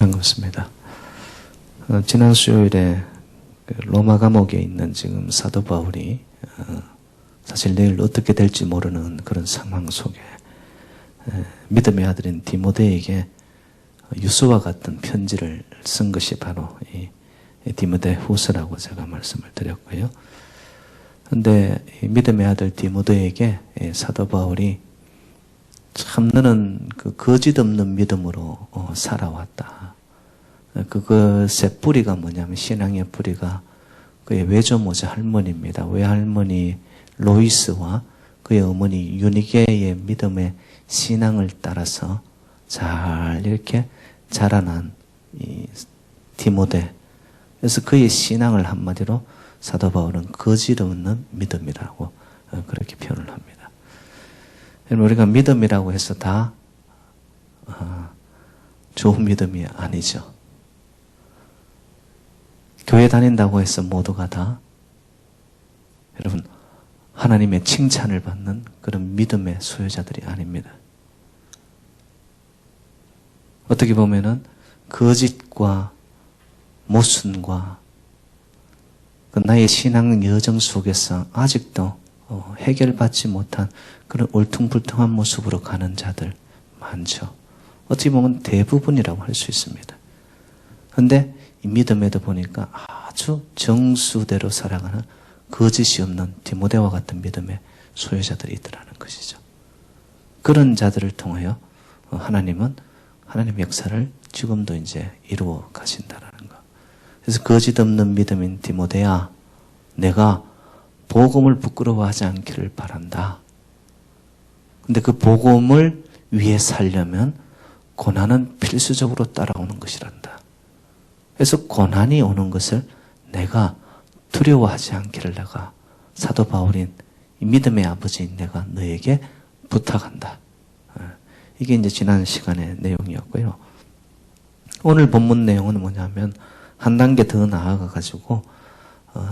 반갑습니다. 지난 수요일에 로마 감옥에 있는 지금 사도 바울이 사실 내일 어떻게 될지 모르는 그런 상황 속에 믿음의 아들인 디모데에게 유서와 같은 편지를 쓴 것이 바로 이 디모데 후서라고 제가 말씀을 드렸고요. 그런데 믿음의 아들 디모데에게 사도 바울이 참 너는 그 거짓 없는 믿음으로 살아왔다. 그것의 뿌리가 뭐냐면 신앙의 뿌리가 그의 외조모자 할머니입니다. 외할머니 로이스와 그의 어머니 유니게의 믿음의 신앙을 따라서 잘 이렇게 자라난 이 디모데. 그래서 그의 신앙을 한마디로 사도 바울은 거짓 없는 믿음이라고 그렇게 표현을 합니다. 우리가 믿음이라고 해서 다 좋은 믿음이 아니죠. 교회 다닌다고 해서 모두가 다 여러분 하나님의 칭찬을 받는 그런 믿음의 소유자들이 아닙니다. 어떻게 보면은 거짓과 모순과 그 나의 신앙 여정 속에서 아직도 해결받지 못한 그런 울퉁불퉁한 모습으로 가는 자들 많죠. 어떻게 보면 대부분이라고 할 수 있습니다. 그런데 이 믿음에도 보니까 아주 정수대로 살아가는 거짓이 없는 디모데와 같은 믿음의 소유자들이 있더라는 것이죠. 그런 자들을 통하여 하나님은 하나님의 역사를 지금도 이제 이루어 가신다라는 것. 그래서 거짓 없는 믿음인 디모데야, 내가 복음을 부끄러워하지 않기를 바란다. 근데 그 복음을 위해 살려면 고난은 필수적으로 따라오는 것이란다. 그래서 고난이 오는 것을 내가 두려워하지 않기를 내가 사도 바울인 이 믿음의 아버지인 내가 너에게 부탁한다. 이게 이제 지난 시간의 내용이었고요. 오늘 본문 내용은 뭐냐면 한 단계 더 나아가 가지고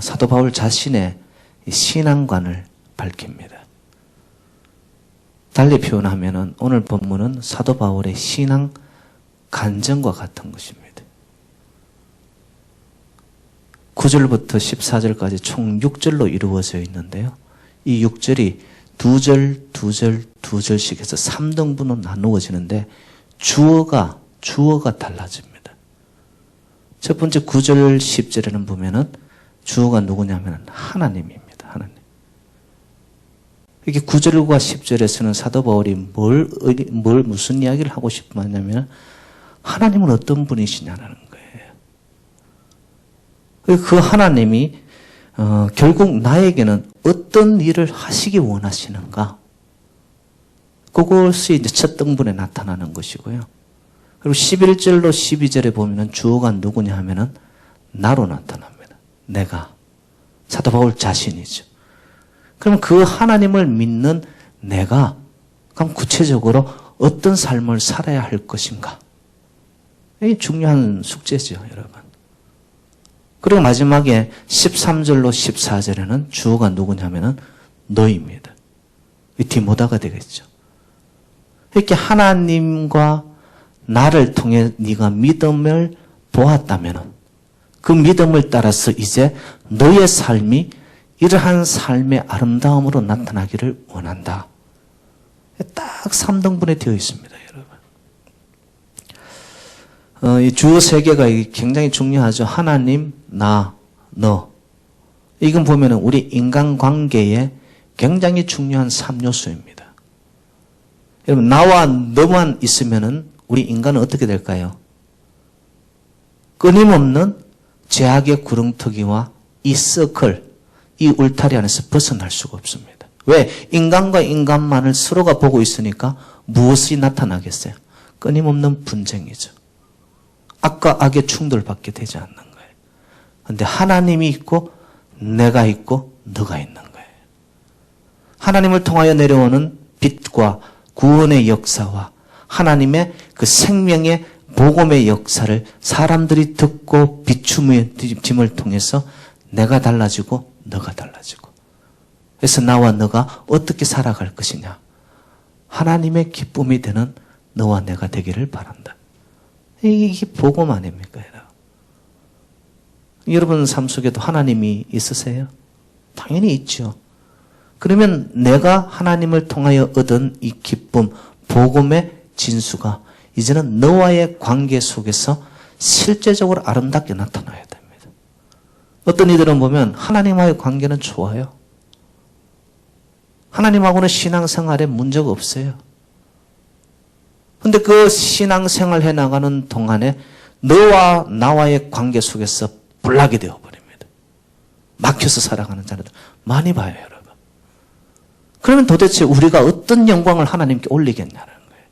사도 바울 자신의 신앙관을 밝힙니다. 달리 표현하면은 오늘 본문은 사도 바울의 신앙 간증과 같은 것입니다. 9절부터 14절까지 총 6절로 이루어져 있는데요. 이 6절이 2절, 2절, 2절씩 해서 3등분으로 나누어지는데 주어가 달라집니다. 첫 번째 9절, 10절에는 보면은 주어가 누구냐면 하나님입니다. 하나님. 이렇게 9절과 10절에서는 사도 바울이 무슨 이야기를 하고 싶어 하냐면 하나님은 어떤 분이시냐라는 거예요. 그 하나님이 결국 나에게는 어떤 일을 하시기 원하시는가? 그것이 이제 첫 등분에 나타나는 것이고요. 그리고 11절로 12절에 보면은 주어가 누구냐 하면은 나로 나타납니다. 내가. 사도 바울 자신이죠. 그럼 그 하나님을 믿는 내가 그럼 구체적으로 어떤 삶을 살아야 할 것인가? 이게 중요한 숙제죠, 여러분. 그리고 마지막에 13절로 14절에는 주어가 누구냐면은 너입니다. 디모데가 되겠죠. 이렇게 하나님과 나를 통해 네가 믿음을 보았다면은 그 믿음을 따라서 이제 너의 삶이 이러한 삶의 아름다움으로 나타나기를 원한다. 딱 3등분에 되어 있습니다, 여러분. 이 주어 세 개가 굉장히 중요하죠. 하나님, 나, 너. 이건 보면은 우리 인간관계에 굉장히 중요한 3요소입니다. 여러분, 나와 너만 있으면은 우리 인간은 어떻게 될까요? 끊임없는 죄악의 구렁텅이와 이 서클, 이 울타리 안에서 벗어날 수가 없습니다. 왜? 인간과 인간만을 서로가 보고 있으니까 무엇이 나타나겠어요? 끊임없는 분쟁이죠. 악과 악의 충돌받게 되지 않는 거예요. 그런데 하나님이 있고 내가 있고 너가 있는 거예요. 하나님을 통하여 내려오는 빛과 구원의 역사와 하나님의 그 생명의 복음의 역사를 사람들이 듣고 비춤을 통해서 내가 달라지고 너가 달라지고. 그래서 나와 너가 어떻게 살아갈 것이냐. 하나님의 기쁨이 되는 너와 내가 되기를 바란다. 이게 복음 아닙니까, 여러분? 여러분 삶 속에도 하나님이 있으세요? 당연히 있죠. 그러면 내가 하나님을 통하여 얻은 이 기쁨, 복음의 진수가 이제는 너와의 관계 속에서 실제적으로 아름답게 나타나야 됩니다. 어떤 이들은 보면 하나님과의 관계는 좋아요. 하나님하고는 신앙생활에 문제가 없어요. 근데 그 신앙생활 해나가는 동안에 너와 나와의 관계 속에서 불나게 되어버립니다. 막혀서 살아가는 자들 많이 봐요, 여러분. 그러면 도대체 우리가 어떤 영광을 하나님께 올리겠냐는 거예요.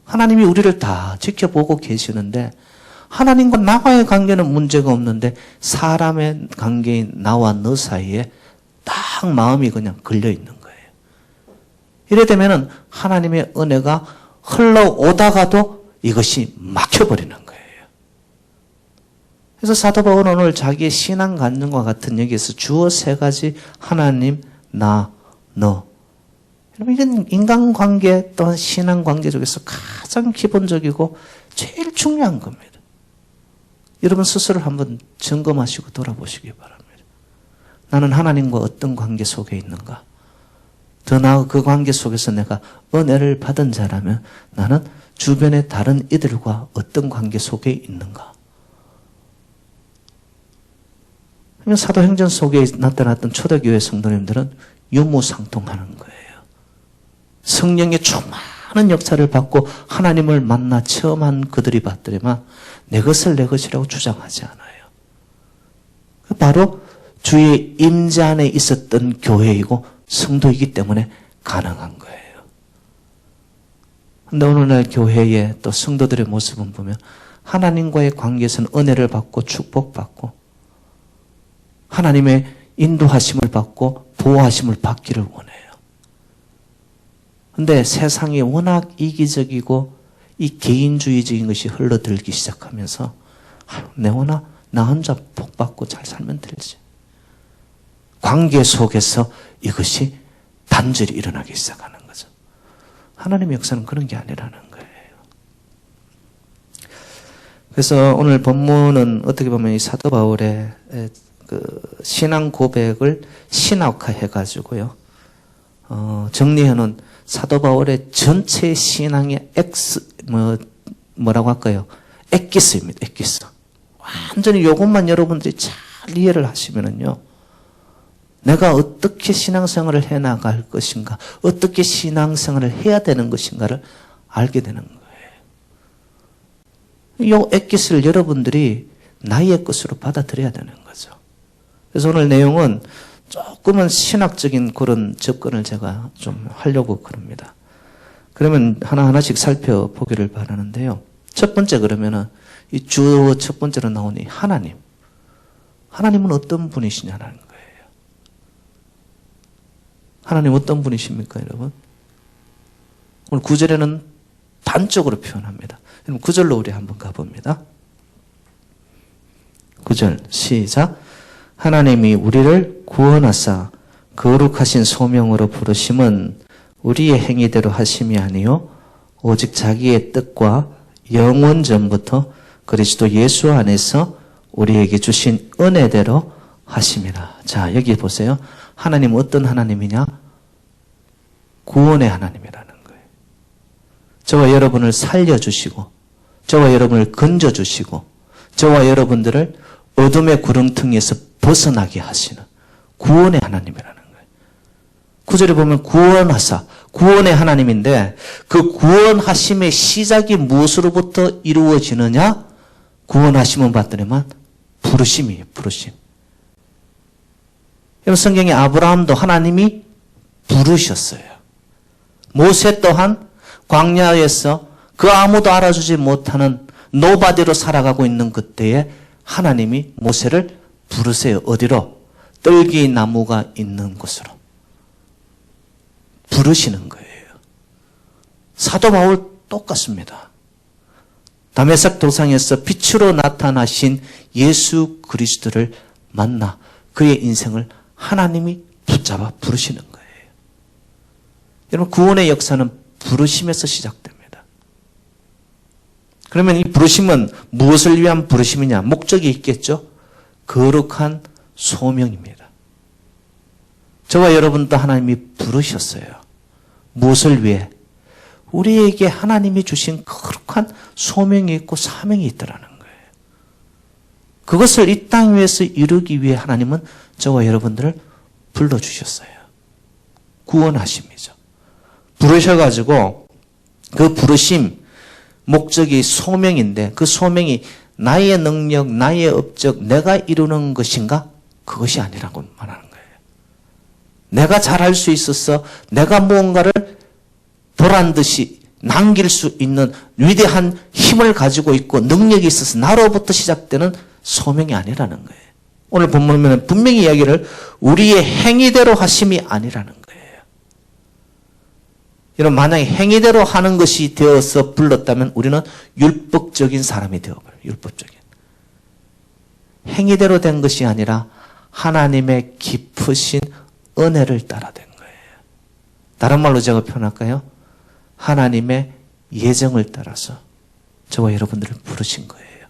하나님이 우리를 다 지켜보고 계시는데 하나님과 나와의 관계는 문제가 없는데 사람의 관계인 나와 너 사이에 딱 마음이 그냥 걸려 있는 거예요. 이래 되면은 하나님의 은혜가 흘러오다가도 이것이 막혀버리는 거예요. 그래서 사도 바울은 오늘 자기의 신앙 간증과 같은 여기에서 주어 세 가지 하나님, 나, 너. 여러분 이건 인간관계 또한 신앙관계 중에서 가장 기본적이고 제일 중요한 겁니다. 여러분 스스로를 한번 점검하시고 돌아보시기 바랍니다. 나는 하나님과 어떤 관계 속에 있는가? 더 나아 그 관계 속에서 내가 은혜를 받은 자라면 나는 주변의 다른 이들과 어떤 관계 속에 있는가? 사도행전 속에 나타났던 초대교회 성도님들은 유무상통하는 거예요. 성령의 충만한 역사를 받고 하나님을 만나 체험한 그들이 받더니만 내 것을 내 것이라고 주장하지 않아요. 바로 주의 임재 안에 있었던 교회이고 성도이기 때문에 가능한 거예요. 그런데 오늘날 교회의 또 성도들의 모습은 보면 하나님과의 관계에서는 은혜를 받고 축복받고 하나님의 인도하심을 받고 보호하심을 받기를 원해요. 그런데 세상이 워낙 이기적이고 이 개인주의적인 것이 흘러들기 시작하면서 나 혼자 복받고 잘 살면 되지. 관계 속에서 이것이 단절이 일어나기 시작하는 거죠. 하나님의 역사는 그런 게 아니라는 거예요. 그래서 오늘 본문은 어떻게 보면 이 사도 바울의 그 신앙 고백을 신학화해 가지고요. 정리해놓은 사도 바울의 전체 신앙의 뭐라고 할까요? 엑기스입니다. 엑기스. 완전히 이것만 여러분들이 잘 이해를 하시면은요. 내가 어떻게 신앙생활을 해나갈 것인가, 어떻게 신앙생활을 해야 되는 것인가를 알게 되는 거예요. 이 엑기스를 여러분들이 나의 것으로 받아들여야 되는 거죠. 그래서 오늘 내용은 조금은 신학적인 그런 접근을 제가 좀 하려고 그럽니다. 그러면 하나하나씩 살펴보기를 바라는데요. 첫 번째 그러면은 이 주어 첫 번째로 나오는 이 하나님. 하나님은 어떤 분이시냐는 거예요. 하나님 어떤 분이십니까, 여러분? 오늘 9절에는 단적으로 표현합니다. 그럼 9절로 우리 한번 가봅니다. 9절 시작. 하나님이 우리를 구원하사 거룩하신 소명으로 부르심은 우리의 행위대로 하심이 아니요 오직 자기의 뜻과 영원 전부터 그리스도 예수 안에서 우리에게 주신 은혜대로 하심이라. 자, 여기 보세요. 하나님은 어떤 하나님이냐? 구원의 하나님이라는 거예요. 저와 여러분을 살려주시고 저와 여러분을 건져주시고 저와 여러분들을 어둠의 구렁텅이에서 벗어나게 하시는 구원의 하나님이라는 거예요. 9절에 보면 구원하사, 구원의 하나님인데 그 구원하심의 시작이 무엇으로부터 이루어지느냐? 구원하심은 받더니만 부르심이에요. 부르심. 여러분 성경에 아브라함도 하나님이 부르셨어요. 모세 또한 광야에서 그 아무도 알아주지 못하는 노바디로 살아가고 있는 그때에 하나님이 모세를 부르세요. 어디로? 떨기 나무가 있는 곳으로. 부르시는 거예요. 사도 바울 똑같습니다. 다메섹 도상에서 빛으로 나타나신 예수 그리스도를 만나 그의 인생을 하나님이 붙잡아 부르시는 거예요. 여러분 구원의 역사는 부르심에서 시작됩니다. 그러면 이 부르심은 무엇을 위한 부르심이냐? 목적이 있겠죠? 거룩한 소명입니다. 저와 여러분도 하나님이 부르셨어요. 무엇을 위해? 우리에게 하나님이 주신 거룩한 소명이 있고 사명이 있다라는 거예요. 그것을 이 땅 위에서 이루기 위해 하나님은 저와 여러분들을 불러주셨어요. 구원하심이죠. 부르셔가지고 그 부르심, 목적이 소명인데 그 소명이 나의 능력, 나의 업적, 내가 이루는 것인가? 그것이 아니라고 말하는 거예요. 내가 잘할 수 있어서 내가 무언가를 보란듯이 남길 수 있는 위대한 힘을 가지고 있고 능력이 있어서 나로부터 시작되는 소명이 아니라는 거예요. 오늘 본문에는 분명히 이야기를 우리의 행위대로 하심이 아니라는 거예요. 여러분 만약에 행위대로 하는 것이 되어서 불렀다면 우리는 율법적인 사람이 되어버려요. 율법적인. 행위대로 된 것이 아니라 하나님의 깊으신 은혜를 따라 된 거예요. 다른 말로 제가 표현할까요? 하나님의 예정을 따라서 저와 여러분들을 부르신 거예요.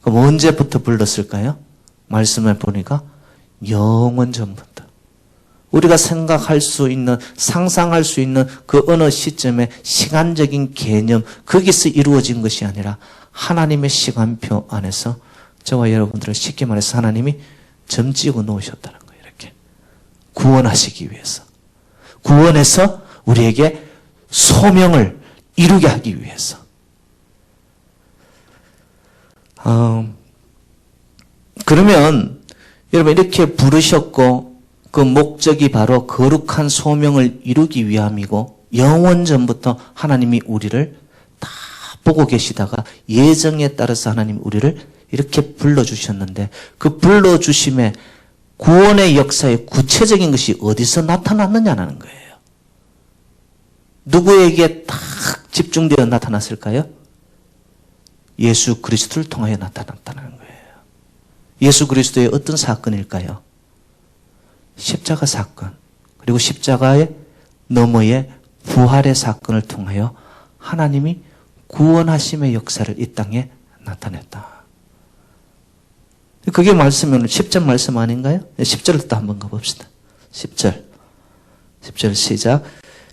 그럼 언제부터 불렀을까요? 말씀을 보니까 영원 전부터. 우리가 생각할 수 있는, 상상할 수 있는 그 어느 시점의 시간적인 개념, 거기서 이루어진 것이 아니라 하나님의 시간표 안에서 저와 여러분들을 쉽게 말해서 하나님이 점 찍어 놓으셨다는 거예요. 이렇게. 구원하시기 위해서. 구원해서 우리에게 소명을 이루게 하기 위해서. 그러면 여러분 이렇게 부르셨고 그 목적이 바로 거룩한 소명을 이루기 위함이고 영원 전부터 하나님이 우리를 다 보고 계시다가 예정에 따라서 하나님 우리를 이렇게 불러주셨는데 그 불러주심의 구원의 역사의 구체적인 것이 어디서 나타났느냐는 거예요. 누구에게 딱 집중되어 나타났을까요? 예수 그리스도를 통하여 나타났다는 거예요. 예수 그리스도의 어떤 사건일까요? 십자가 사건, 그리고 십자가의 너머의 부활의 사건을 통하여 하나님이 구원하심의 역사를 이 땅에 나타냈다. 그게 말씀은 10절 말씀 아닌가요? 10절을 또 한번 가봅시다. 10절 시작.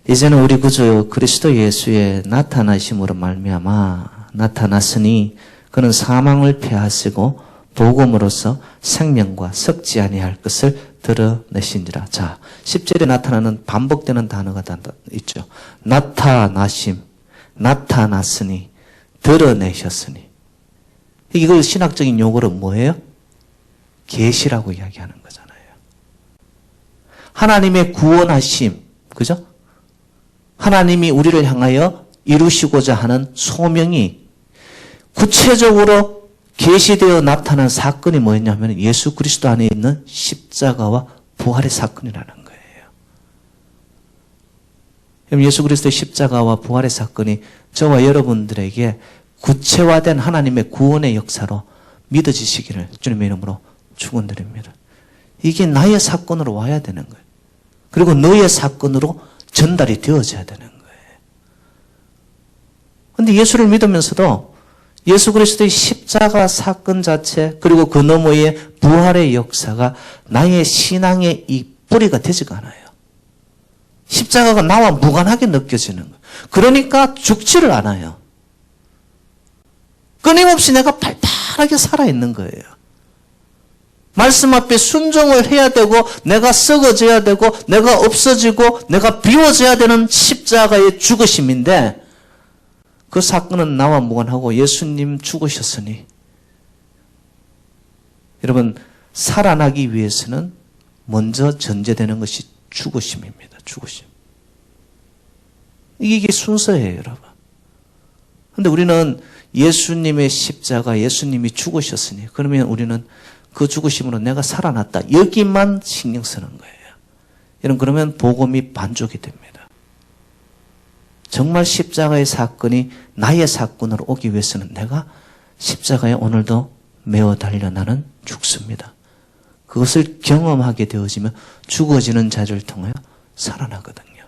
이제는 우리 구주 그리스도 예수의 나타나심으로 말미암아 나타났으니 그는 사망을 패하시고 복음으로써 생명과 썩지 아니할 것을 드러내신지라. 자, 10절에 나타나는 반복되는 단어가 있죠. 나타나심, 나타났으니, 드러내셨으니. 이걸 신학적인 용어로 뭐예요? 계시라고 이야기하는 거잖아요. 하나님의 구원하심, 그죠? 하나님이 우리를 향하여 이루시고자 하는 소명이 구체적으로 계시되어 나타난 사건이 뭐였냐면 예수 그리스도 안에 있는 십자가와 부활의 사건이라는 거예요. 그럼 예수 그리스도의 십자가와 부활의 사건이 저와 여러분들에게 구체화된 하나님의 구원의 역사로 믿어지시기를 주님의 이름으로 축원드립니다. 이게 나의 사건으로 와야 되는 거예요. 그리고 너의 사건으로 전달이 되어져야 되는 거예요. 그런데 예수를 믿으면서도 예수 그리스도의 십자가 사건 자체 그리고 그 너머의 부활의 역사가 나의 신앙의 이 뿌리가 되지가 않아요. 십자가가 나와 무관하게 느껴지는 거예요. 그러니까 죽지를 않아요. 끊임없이 내가 발달하게 살아있는 거예요. 말씀 앞에 순종을 해야 되고 내가 썩어져야 되고 내가 없어지고 내가 비워져야 되는 십자가의 죽으심인데 그 사건은 나와 무관하고 예수님 죽으셨으니 여러분 살아나기 위해서는 먼저 전제되는 것이 죽으심입니다. 죽으심. 이게 순서예요, 여러분. 그런데 우리는 예수님의 십자가, 예수님이 죽으셨으니 그러면 우리는 그 죽으심으로 내가 살아났다. 여기만 신경 쓰는 거예요. 여러분 그러면 복음이 반쪽이 됩니다. 정말 십자가의 사건이 나의 사건으로 오기 위해서는 내가 십자가에 오늘도 매어 달려 나는 죽습니다. 그것을 경험하게 되어지면 죽어지는 자를 통하여 살아나거든요.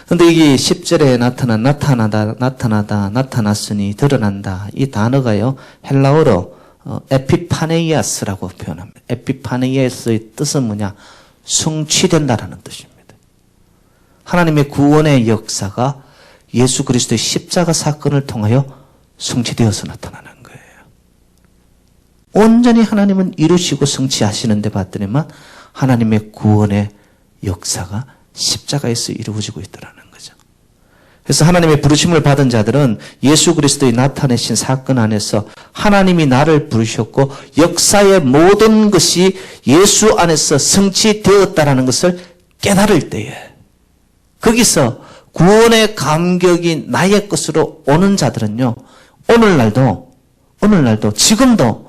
근데 이게 10절에 나타나다, 나타났으니, 드러난다. 이 단어가요, 헬라어로 에피파네이아스라고 표현합니다. 에피파네이아스의 뜻은 뭐냐? 성취된다라는 뜻입니다. 하나님의 구원의 역사가 예수 그리스도의 십자가 사건을 통하여 성취되어서 나타나는 거예요. 온전히 하나님은 이루시고 성취하시는데 봤더니만 하나님의 구원의 역사가 십자가에서 이루어지고 있더라는 거죠. 그래서 하나님의 부르심을 받은 자들은 예수 그리스도의 나타내신 사건 안에서 하나님이 나를 부르셨고 역사의 모든 것이 예수 안에서 성취되었다라는 것을 깨달을 때에 거기서 구원의 감격이 나의 것으로 오는 자들은요, 오늘날도 지금도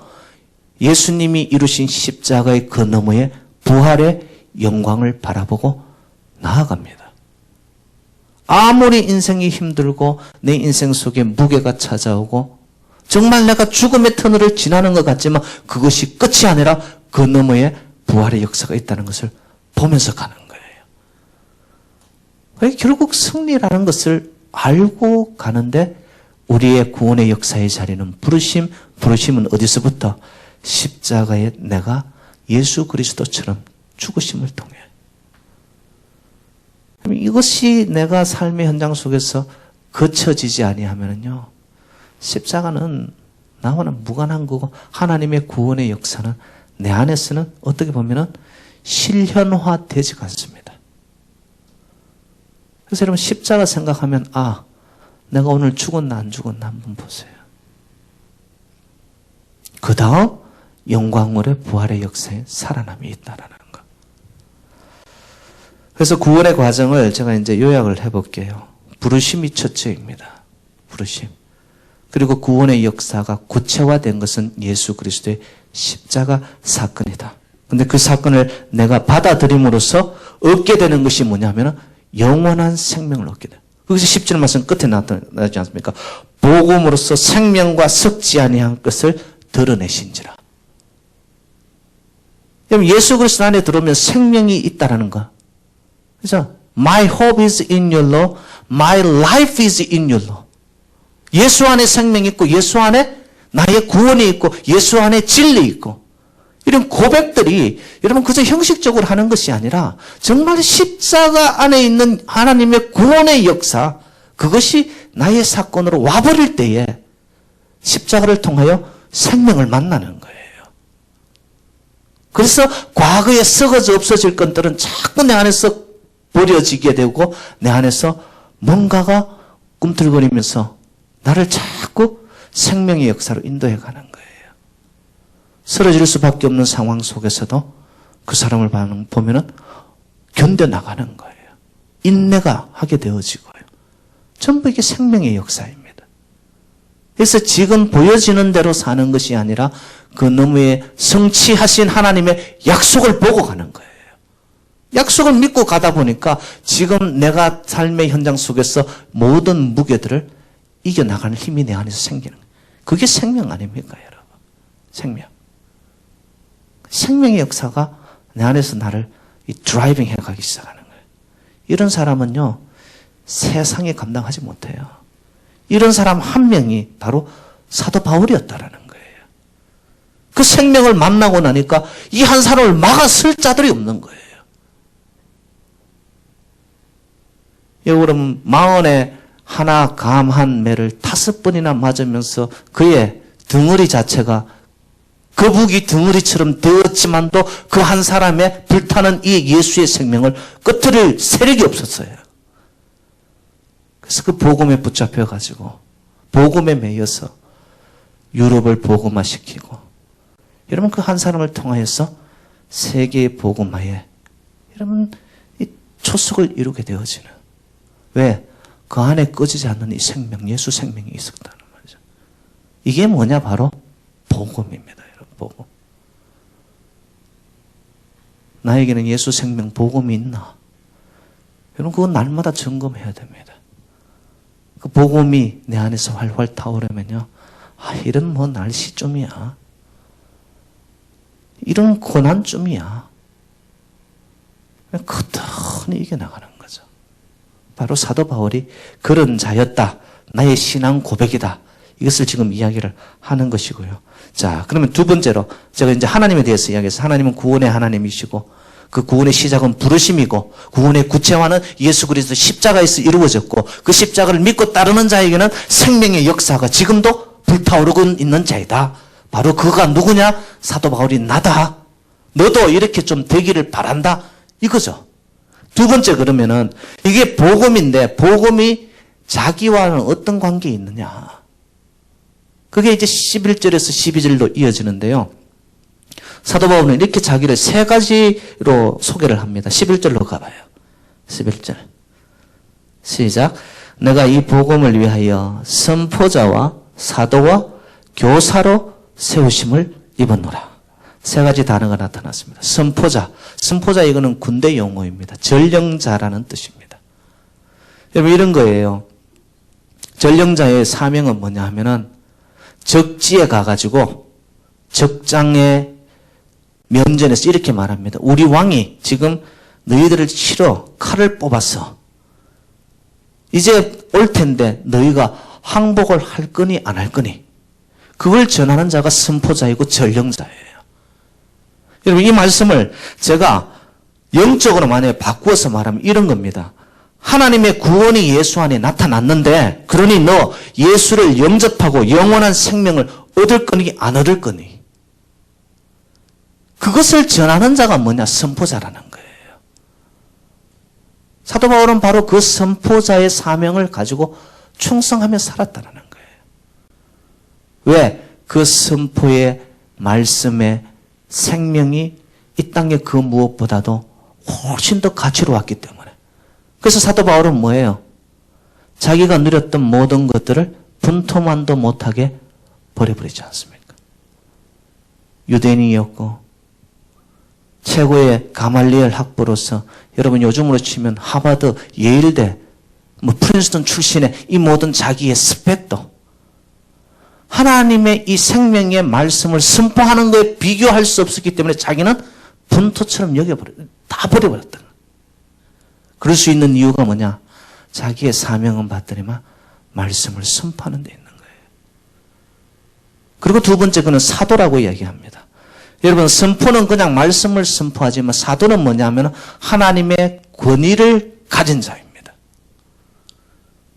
예수님이 이루신 십자가의 그 너머에 부활의 영광을 바라보고 나아갑니다. 아무리 인생이 힘들고 내 인생 속에 무게가 찾아오고 정말 내가 죽음의 터널을 지나는 것 같지만 그것이 끝이 아니라 그 너머에 부활의 역사가 있다는 것을 보면서 가는 거예요. 결국 승리라는 것을 알고 가는데 우리의 구원의 역사의 자리는 부르심은 어디서부터? 십자가에 내가 예수 그리스도처럼 죽으심을 통해. 이것이 내가 삶의 현장 속에서 거쳐지지 아니하면요, 십자가는 나와는 무관한 거고 하나님의 구원의 역사는 내 안에서는 어떻게 보면은 실현화되지가 않습니다. 그래서 여러분 십자가 생각하면 내가 오늘 죽었나 안 죽었나 한번 보세요. 그 다음 영광으로의 부활의 역사에 살아남이 있다라는 것. 그래서 구원의 과정을 제가 이제 요약을 해볼게요. 부르심이 첫째입니다. 부르심. 그리고 구원의 역사가 구체화된 것은 예수 그리스도의 십자가 사건이다. 근데 그 사건을 내가 받아들임으로써 얻게 되는 것이 뭐냐면 영원한 생명을 얻게 돼. 거기서 10절 말씀 끝에 나타나지 않습니까? 복음으로써 생명과 섞지 아니한 것을 드러내신지라. 그럼 예수 그리스도 안에 들어오면 생명이 있다라는 거. 그래서 My hope is in your law, my life is in your law. 예수 안에 생명이 있고 예수 안에 나의 구원이 있고 예수 안에 진리 있고 이런 고백들이 여러분 그저 형식적으로 하는 것이 아니라 정말 십자가 안에 있는 하나님의 구원의 역사, 그것이 나의 사건으로 와버릴 때에 십자가를 통하여 생명을 만나는 거예요. 그래서 과거에 썩어져 없어질 것들은 자꾸 내 안에서 버려지게 되고 내 안에서 뭔가가 꿈틀거리면서 나를 자꾸 생명의 역사로 인도해 가는 거예요. 쓰러질 수밖에 없는 상황 속에서도 그 사람을 보면은 견뎌나가는 거예요. 인내가 하게 되어지고요. 전부 이게 생명의 역사입니다. 그래서 지금 보여지는 대로 사는 것이 아니라 그 너머에 성취하신 하나님의 약속을 보고 가는 거예요. 약속을 믿고 가다 보니까 지금 내가 삶의 현장 속에서 모든 무게들을 이겨나가는 힘이 내 안에서 생기는 거예요. 그게 생명 아닙니까, 여러분? 생명. 생명의 역사가 내 안에서 나를 드라이빙 해가기 시작하는 거예요. 이런 사람은요, 세상에 감당하지 못해요. 이런 사람 한 명이 바로 사도 바울이었다라는 거예요. 그 생명을 만나고 나니까 이 한 사람을 막아설 자들이 없는 거예요. 여러분, 마흔에 하나 감한 매를 5번이나 맞으면서 그의 덩어리 자체가 거북이 덩어리처럼 되었지만도 그 한 사람의 불타는 이 예수의 생명을 끄트릴 세력이 없었어요. 그래서 그 복음에 붙잡혀가지고 복음에 매여서 유럽을 복음화시키고 여러분 그 한 사람을 통하여서 세계의 복음화에 여러분 이 초석을 이루게 되어지는, 왜? 그 안에 꺼지지 않는 이 생명, 예수 생명이 있었다는 말이죠. 이게 뭐냐? 바로 복음입니다. 여러분, 복음. 나에게는 예수 생명 복음이 있나? 여러분 그건 날마다 점검해야 됩니다. 그 복음이 내 안에서 활활 타오르면요, 이런 뭐 날씨쯤이야, 이런 고난쯤이야, 그더니 이겨나가는 거죠. 바로 사도 바울이 그런 자였다. 나의 신앙 고백이다. 이것을 지금 이야기를 하는 것이고요. 자, 그러면 두 번째로 제가 이제 하나님에 대해서 이야기해서 하나님은 구원의 하나님이시고 그 구원의 시작은 부르심이고 구원의 구체화는 예수 그리스도 십자가에서 이루어졌고 그 십자가를 믿고 따르는 자에게는 생명의 역사가 지금도 불타오르고 있는 자이다. 바로 그가 누구냐? 사도 바울이 나다. 너도 이렇게 좀 되기를 바란다. 이거죠. 두 번째 그러면은 이게 복음인데 복음이 자기와는 어떤 관계에 있느냐. 그게 이제 11절에서 12절로 이어지는데요. 사도 바울은 이렇게 자기를 세 가지로 소개를 합니다. 11절로 가봐요. 11절. 시작. 내가 이 복음을 위하여 선포자와 사도와 교사로 세우심을 입었노라. 세 가지 단어가 나타났습니다. 선포자. 선포자 이거는 군대 용어입니다. 전령자라는 뜻입니다. 여러분 이런 거예요. 전령자의 사명은 뭐냐 하면은 적지에 가가지고 적장의 면전에서 이렇게 말합니다. 우리 왕이 지금 너희들을 치러 칼을 뽑았어. 이제 올 텐데 너희가 항복을 할 거니 안 할 거니. 그걸 전하는 자가 선포자이고 전령자예요. 여러분 이 말씀을 제가 영적으로 만약에 바꾸어서 말하면 이런 겁니다. 하나님의 구원이 예수 안에 나타났는데 그러니 너 예수를 영접하고 영원한 생명을 얻을 거니 안 얻을 거니. 그것을 전하는 자가 뭐냐? 선포자라는 거예요. 사도 바울은 바로 그 선포자의 사명을 가지고 충성하며 살았다는 거예요. 왜? 그 선포의 말씀의 생명이 이 땅에 그 무엇보다도 훨씬 더 가치로웠기 때문에. 그래서 사도 바울은 뭐예요? 자기가 누렸던 모든 것들을 분토만도 못하게 버려버리지 않습니까? 유대인이었고 최고의 가말리엘 학부로서 여러분 요즘으로 치면 하버드, 예일대, 프린스턴 출신의 이 모든 자기의 스펙도 하나님의 이 생명의 말씀을 선포하는 것에 비교할 수 없었기 때문에 자기는 분토처럼 다 버려버렸다. 그럴 수 있는 이유가 뭐냐? 자기의 사명은 받더니만 말씀을 선포하는 데 있는 거예요. 그리고 두 번째 그는 사도라고 이야기합니다. 여러분 선포는 그냥 말씀을 선포하지만 사도는 뭐냐면 하나님의 권위를 가진 자입니다.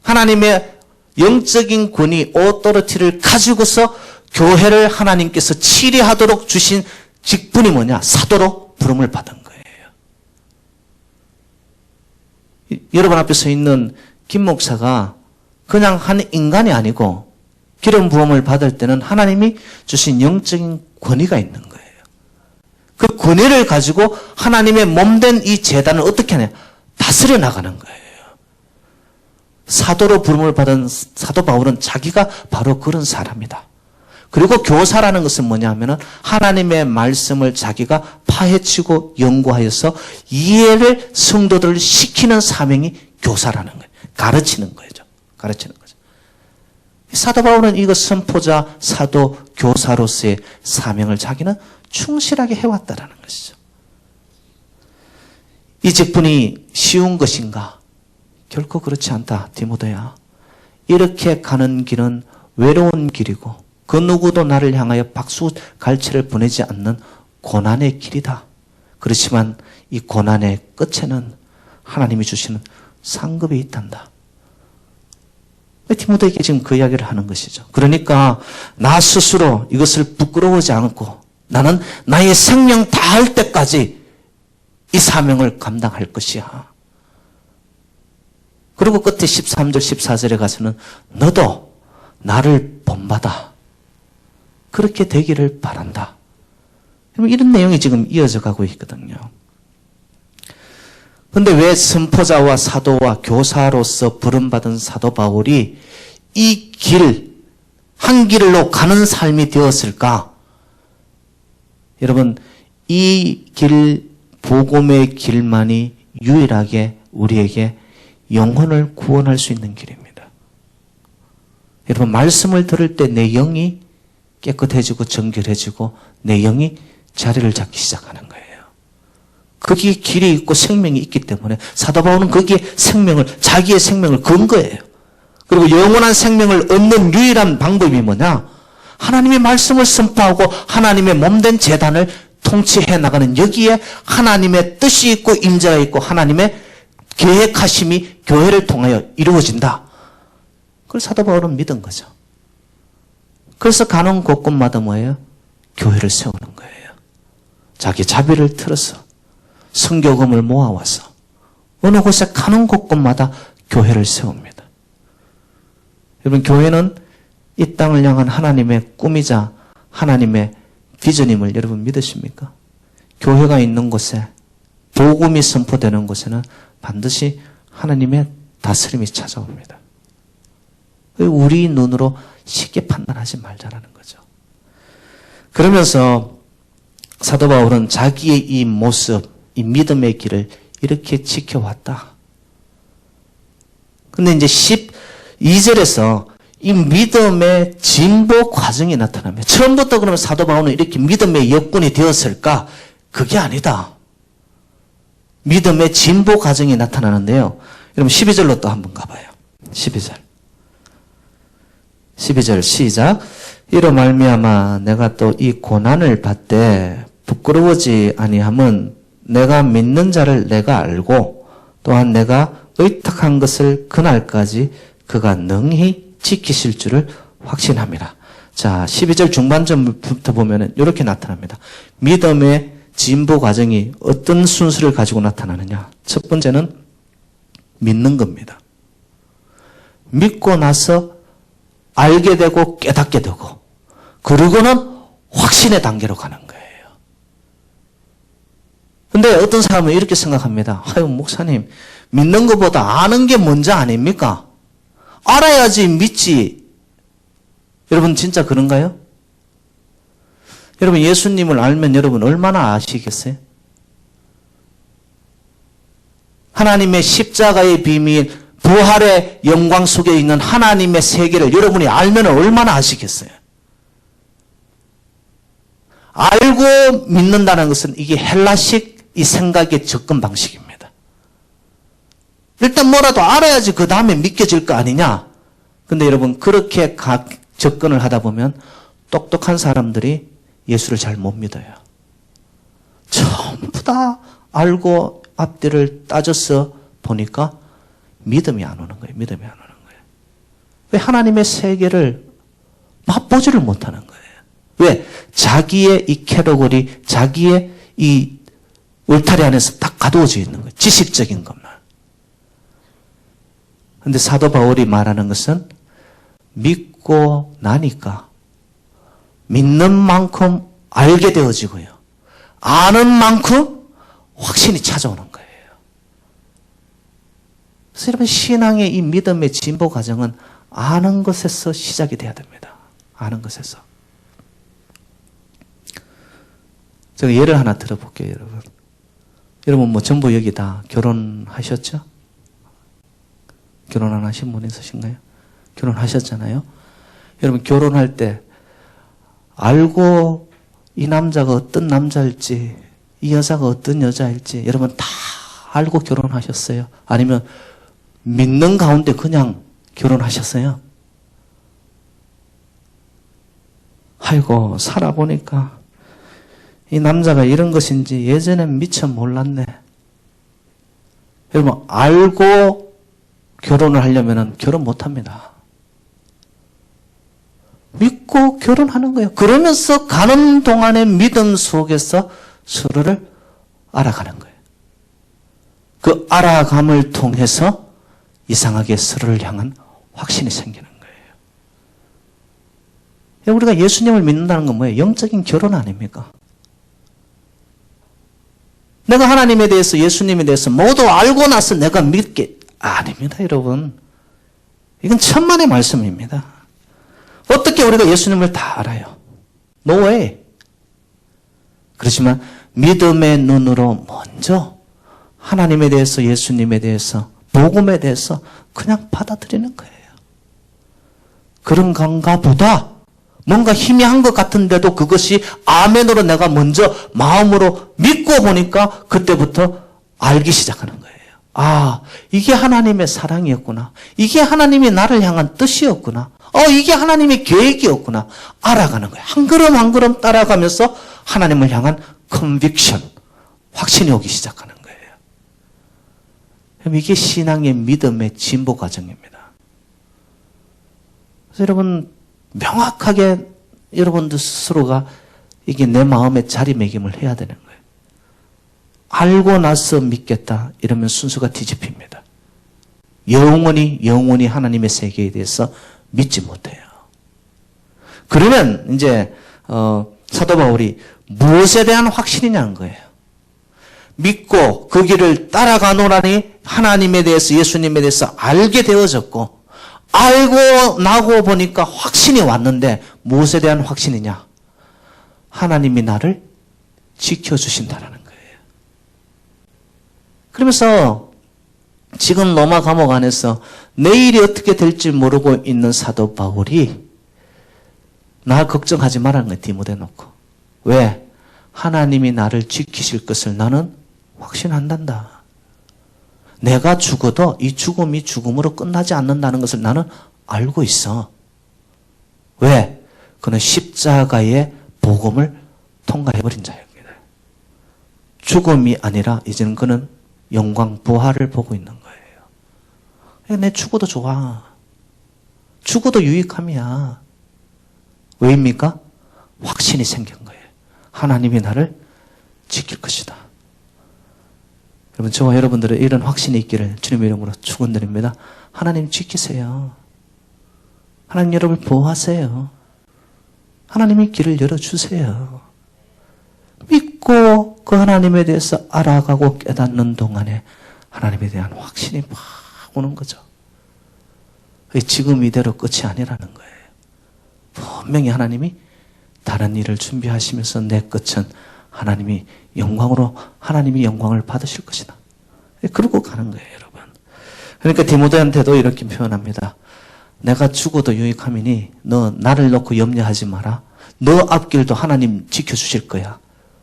하나님의 영적인 권위, 오토리티를 가지고서 교회를 하나님께서 치리하도록 주신 직분이 뭐냐? 사도로 부름을 받은 거예요. 여러분 앞에 서 있는 김 목사가 그냥 한 인간이 아니고 기름 부음을 받을 때는 하나님이 주신 영적인 권위가 있는 거예요. 그 권위를 가지고 하나님의 몸된 이 제단을 어떻게 하냐? 다스려 나가는 거예요. 사도로 부름을 받은 사도 바울은 자기가 바로 그런 사람이다. 그리고 교사라는 것은 뭐냐 하면은 하나님의 말씀을 자기가 파헤치고 연구하여서 이해를 성도들을 시키는 사명이 교사라는 거예요. 가르치는 거죠. 가르치는 거죠. 사도 바울은 이거 선포자, 사도, 교사로서의 사명을 자기는 충실하게 해왔다라는 것이죠. 이 직분이 쉬운 것인가? 결코 그렇지 않다, 디모데야. 이렇게 가는 길은 외로운 길이고 그 누구도 나를 향하여 박수 갈채를 보내지 않는 고난의 길이다. 그렇지만 이 고난의 끝에는 하나님이 주시는 상급이 있단다. 디모데에게 지금 그 이야기를 하는 것이죠. 그러니까 나 스스로 이것을 부끄러워하지 않고 나는 나의 생명 다할 때까지 이 사명을 감당할 것이야. 그리고 끝에 13절, 14절에 가서는 너도 나를 본받아. 그렇게 되기를 바란다. 이런 내용이 지금 이어져 가고 있거든요. 그런데 왜 선포자와 사도와 교사로서 부름받은 사도 바울이 이 길, 한 길로 가는 삶이 되었을까? 여러분, 이 길, 복음의 길만이 유일하게 우리에게 영혼을 구원할 수 있는 길입니다. 여러분, 말씀을 들을 때 내 영이 깨끗해지고 정결해지고 내 영이 자리를 잡기 시작하는 거예요. 거기에 길이 있고 생명이 있기 때문에 사도 바울은 거기에 자기의 생명을 건 거예요. 그리고 영원한 생명을 얻는 유일한 방법이 뭐냐? 하나님의 말씀을 선포하고 하나님의 몸된 제단을 통치해 나가는 여기에 하나님의 뜻이 있고 임재가 있고 하나님의 계획하심이 교회를 통하여 이루어진다. 그걸 사도 바울은 믿은 거죠. 그래서 가는 곳곳마다 뭐예요? 교회를 세우는 거예요. 자기 자비를 틀어서 선교금을 모아와서 어느 곳에 가는 곳곳마다 교회를 세웁니다. 여러분, 교회는 이 땅을 향한 하나님의 꿈이자 하나님의 비전임을 여러분 믿으십니까? 교회가 있는 곳에, 복음이 선포되는 곳에는 반드시 하나님의 다스림이 찾아옵니다. 우리 눈으로 쉽게 판단하지 말자라는 거죠. 그러면서 사도 바울은 자기의 이 모습, 이 믿음의 길을 이렇게 지켜왔다. 근데 이제 12절에서 이 믿음의 진보 과정이 나타납니다. 처음부터 그러면 사도 바울은 이렇게 믿음의 여건이 되었을까? 그게 아니다. 믿음의 진보 과정이 나타나는데요. 여러분 12절로 또 한번 가봐요. 12절 시작. 이로 말미암아 내가 또 이 고난을 받되 부끄러워지 아니함은 내가 믿는 자를 내가 알고 또한 내가 의탁한 것을 그날까지 그가 능히 지키실 줄을 확신함이라. 자, 12절 중반전부터 보면은 이렇게 나타납니다. 믿음의 진보 과정이 어떤 순서를 가지고 나타나느냐. 첫 번째는 믿는 겁니다. 믿고 나서 알게 되고 깨닫게 되고 그러고는 확신의 단계로 가는 거예요. 근데 어떤 사람은 이렇게 생각합니다. 아유, 목사님, 믿는 것보다 아는 게 먼저 아닙니까? 알아야지 믿지. 여러분 진짜 그런가요? 여러분 예수님을 알면 여러분 얼마나 아시겠어요? 하나님의 십자가의 비밀, 부활의 영광 속에 있는 하나님의 세계를 여러분이 알면 얼마나 아시겠어요? 알고 믿는다는 것은 이게 헬라식 이 생각의 접근 방식입니다. 일단 뭐라도 알아야지 그 다음에 믿겨질 거 아니냐? 근데 여러분 그렇게 접근을 하다 보면 똑똑한 사람들이 예수를 잘 못 믿어요. 전부 다 알고 앞뒤를 따져서 보니까 믿음이 안 오는 거예요. 믿음이 안 오는 거예요. 왜? 하나님의 세계를 맛보지를 못하는 거예요. 왜? 자기의 이 캐러고리, 자기의 이 울타리 안에서 딱 가두어져 있는 거예요. 지식적인 것만. 그런데 사도 바울이 말하는 것은 믿고 나니까 믿는 만큼 알게 되어지고요. 아는 만큼 확신이 찾아오는 거예요. 그래서 여러분 신앙의 이 믿음의 진보 과정은 아는 것에서 시작이 돼야 됩니다. 아는 것에서. 제가 예를 하나 들어볼게요, 여러분. 여러분 뭐 전부 여기 다 결혼하셨죠? 결혼 안 하신 분 있으신가요? 결혼하셨잖아요. 여러분 결혼할 때 알고 이 남자가 어떤 남자일지 이 여자가 어떤 여자일지 여러분 다 알고 결혼하셨어요? 아니면 믿는 가운데 그냥 결혼하셨어요? 아이고 살아보니까 이 남자가 이런 것인지 예전엔 미처 몰랐네. 여러분 알고 결혼을 하려면 결혼 못합니다. 믿고 결혼하는 거예요. 그러면서 가는 동안의 믿음 속에서 서로를 알아가는 거예요. 그 알아감을 통해서 이상하게 서로를 향한 확신이 생기는 거예요. 우리가 예수님을 믿는다는 건 뭐예요? 영적인 결혼 아닙니까? 내가 하나님에 대해서 예수님에 대해서 모두 알고 나서 내가 믿게 아닙니다, 여러분. 이건 천만의 말씀입니다. 어떻게 우리가 예수님을 다 알아요? No way. 그렇지만 믿음의 눈으로 먼저 하나님에 대해서 예수님에 대해서 복음에 대해서 그냥 받아들이는 거예요. 그런 건가 보다 뭔가 희미한 것 같은데도 그것이 아멘으로 내가 먼저 마음으로 믿고 보니까 그때부터 알기 시작하는 거예요. 아, 이게 하나님의 사랑이었구나. 이게 하나님이 나를 향한 뜻이었구나. 이게 하나님의 계획이었구나. 알아가는 거예요. 한 걸음 한 걸음 따라가면서 하나님을 향한 컨빅션, 확신이 오기 시작하는 거예요. 그럼 이게 신앙의 믿음의 진보 과정입니다. 그래서 여러분, 명확하게 여러분들 스스로가 이게 내 마음의 자리매김을 해야 되는 거예요. 알고 나서 믿겠다 이러면 순서가 뒤집힙니다. 영원히 하나님의 세계에 대해서 믿지 못해요. 그러면 이제 사도 바울이 무엇에 대한 확신이냐는 거예요. 믿고 그 길을 따라가노라니 하나님에 대해서, 예수님에 대해서 알게 되어졌고, 알고 나고 보니까 확신이 왔는데 무엇에 대한 확신이냐? 하나님이 나를 지켜주신다라는 거예요. 그러면서 지금 로마 감옥 안에서 내일이 어떻게 될지 모르고 있는 사도 바울이 나 걱정하지 말라는 거예요. 디모데 놓고. 왜? 하나님이 나를 지키실 것을 나는 확신한단다. 내가 죽어도 이 죽음이 죽음으로 끝나지 않는다는 것을 나는 알고 있어. 왜? 그는 십자가의 복음을 통과해버린 자입니다. 죽음이 아니라 이제는 그는 영광 부활을 보고 있는 거예요. 내 죽어도 좋아. 죽어도 유익함이야. 왜입니까? 확신이 생긴 거예요. 하나님이 나를 지킬 것이다. 여러분, 저와 여러분들의 이런 확신이 있기를 주님의 이름으로 축원드립니다. 하나님 지키세요. 하나님 여러분을 보호하세요. 하나님이 길을 열어주세요. 믿고 그 하나님에 대해서 알아가고 깨닫는 동안에 하나님에 대한 확신이 막 오는 거죠. 지금 이대로 끝이 아니라는 거예요. 분명히 하나님이 다른 일을 준비하시면서 내 끝은 하나님이 영광을 받으실 것이다. 그러고 가는 거예요, 여러분. 그러니까 디모데한테도 이렇게 표현합니다. 내가 죽어도 유익함이니 너 나를 놓고 염려하지 마라. 너 앞길도 하나님 지켜주실 거야.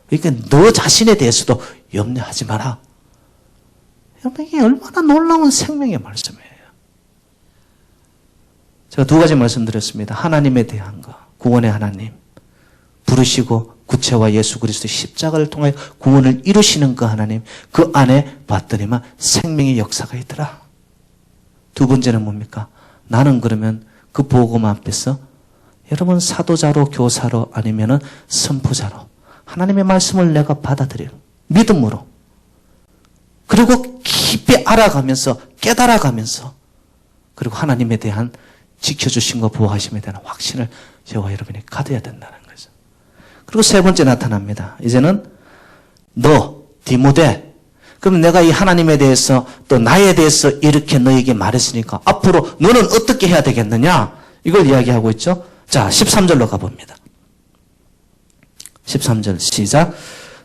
그러니까 너 자신에 대해서도 염려하지 마라. 이게 얼마나 놀라운 생명의 말씀이에요. 제가 두 가지 말씀드렸습니다. 하나님에 대한 거, 구원의 하나님. 부르시고 구체와 예수 그리스도의 십자가를 통해 구원을 이루시는 그 하나님, 그 안에 봤더니만 생명의 역사가 있더라. 두 번째는 뭡니까? 나는 그러면 그 복음 앞에서 여러분 사도자로, 교사로, 아니면은 선포자로 하나님의 말씀을 내가 받아들여요. 믿음으로. 그리고 깊이 알아가면서, 깨달아가면서, 그리고 하나님에 대한 지켜주심과 보호하심에 대한 확신을 저와 여러분이 가져야 된다는 거죠. 그리고 세 번째 나타납니다. 이제는 너, 디모데, 그럼 내가 이 하나님에 대해서 또 나에 대해서 이렇게 너에게 말했으니까 앞으로 너는 어떻게 해야 되겠느냐? 이걸 이야기하고 있죠. 자, 13절로 가봅니다. 13절 시작.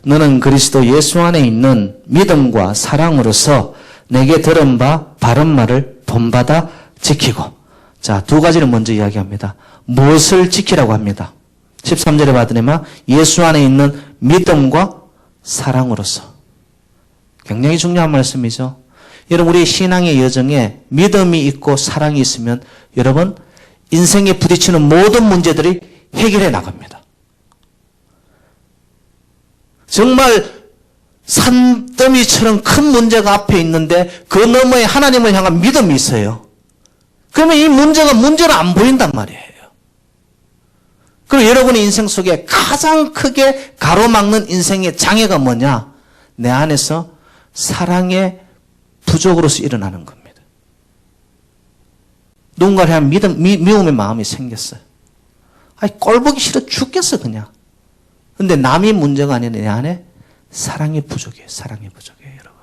너는 그리스도 예수 안에 있는 믿음과 사랑으로서 내게 들은 바 바른 말을 본받아 지키고. 자, 두 가지를 먼저 이야기합니다. 무엇을 지키라고 합니다. 13절에 봤더니만 예수 안에 있는 믿음과 사랑으로서. 굉장히 중요한 말씀이죠. 여러분, 우리 신앙의 여정에 믿음이 있고 사랑이 있으면 여러분 인생에 부딪히는 모든 문제들이 해결해 나갑니다. 정말 산더미처럼 큰 문제가 앞에 있는데 그 너머에 하나님을 향한 믿음이 있어요. 그러면 이 문제가 문제로 안 보인단 말이에요. 그리고 여러분의 인생 속에 가장 크게 가로막는 인생의 장애가 뭐냐? 내 안에서 사랑의 부족으로서 일어나는 겁니다. 누군가를 향한 미움의 마음이 생겼어요. 아니, 꼴보기 싫어 죽겠어, 그냥. 근데 남이 문제가 아니라 내 안에 사랑이 부족해요. 사랑이 부족해요, 여러분.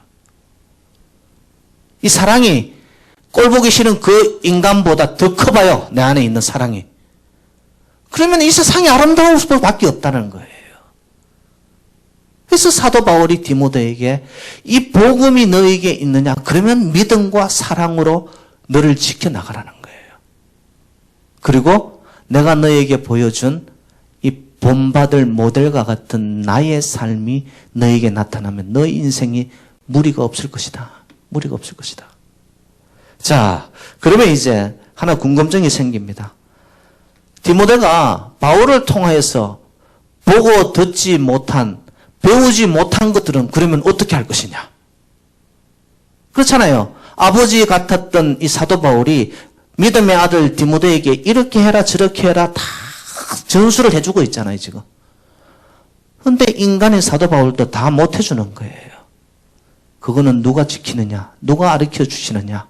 이 사랑이 꼴보기 싫은 그 인간보다 더 커봐요. 내 안에 있는 사랑이. 그러면 이 세상이 아름다울 수밖에 없다는 거예요. 그래서 사도 바울이 디모데에게 이 복음이 너에게 있느냐? 그러면 믿음과 사랑으로 너를 지켜나가라는 거예요. 그리고 내가 너에게 보여준 이 본받을 모델과 같은 나의 삶이 너에게 나타나면 너 인생이 무리가 없을 것이다. 무리가 없을 것이다. 자, 그러면 이제 하나 궁금증이 생깁니다. 디모데가 바울을 통하여서 보고 듣지 못한, 배우지 못한 것들은 그러면 어떻게 할 것이냐? 그렇잖아요. 아버지 같았던 이 사도 바울이 믿음의 아들 디모데에게 이렇게 해라 저렇게 해라 다 전수를 해주고 있잖아요, 지금. 그런데 인간의 사도 바울도 다 못해주는 거예요. 그거는 누가 지키느냐? 누가 가르쳐 주시느냐?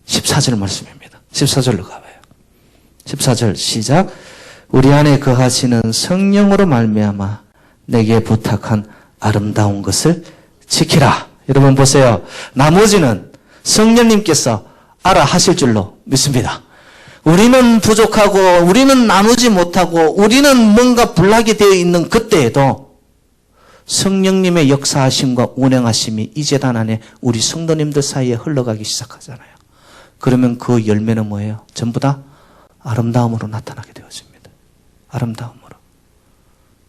14절 말씀입니다. 14절로 가봐요. 14절 시작. 우리 안에 거하시는 성령으로 말미암아 내게 부탁한 아름다운 것을 지키라. 여러분 보세요. 나머지는 성령님께서 알아 하실 줄로 믿습니다. 우리는 부족하고 우리는 나누지 못하고 우리는 뭔가 불락이 되어 있는 그때에도 성령님의 역사하심과 운행하심이 이 재단 안에 우리 성도님들 사이에 흘러가기 시작하잖아요. 그러면 그 열매는 뭐예요? 전부 다 아름다움으로 나타나게 되어집니다. 아름다움으로.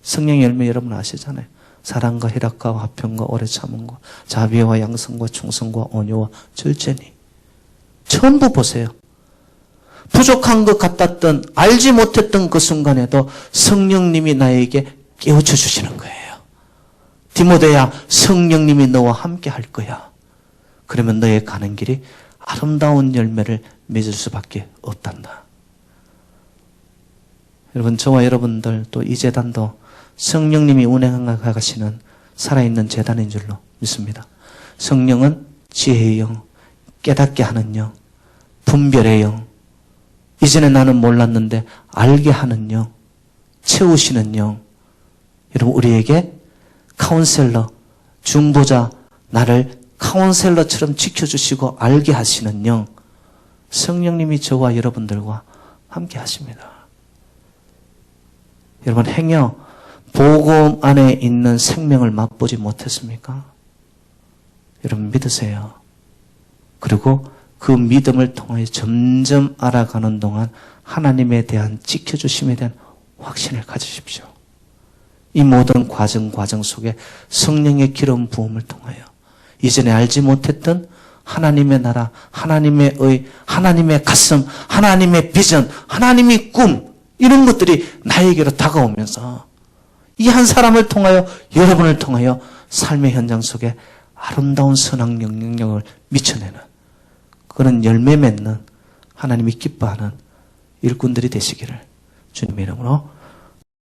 성령의 열매 여러분 아시잖아요. 사랑과 희락과 화평과 오래 참음과 자비와 양성과 충성과 온유와 절제니. 전부 보세요. 부족한 것 같았던 알지 못했던 그 순간에도 성령님이 나에게 깨우쳐 주시는 거예요. 디모데야 성령님이 너와 함께 할 거야. 그러면 너의 가는 길이 아름다운 열매를 맺을 수밖에 없단다. 여러분 저와 여러분들 또 이 재단도 성령님이 운행하시는 살아있는 재단인 줄로 믿습니다. 성령은 지혜의 영, 깨닫게 하는 영, 분별의 영, 이전에 나는 몰랐는데 알게 하는 영, 채우시는 영. 여러분 우리에게 카운셀러, 중보자, 나를 카운셀러처럼 지켜주시고 알게 하시는 영, 성령님이 저와 여러분들과 함께 하십니다. 여러분 행여 복음 안에 있는 생명을 맛보지 못했습니까? 여러분 믿으세요. 그리고 그 믿음을 통해 점점 알아가는 동안 하나님에 대한 지켜주심에 대한 확신을 가지십시오. 이 모든 과정 속에 성령의 기름 부음을 통하여 이전에 알지 못했던 하나님의 나라, 하나님의 의, 하나님의 가슴, 하나님의 비전, 하나님의 꿈 이런 것들이 나에게로 다가오면서 이 한 사람을 통하여 여러분을 통하여 삶의 현장 속에 아름다운 선한 영향력을 미쳐내는 그런 열매 맺는 하나님이 기뻐하는 일꾼들이 되시기를 주님의 이름으로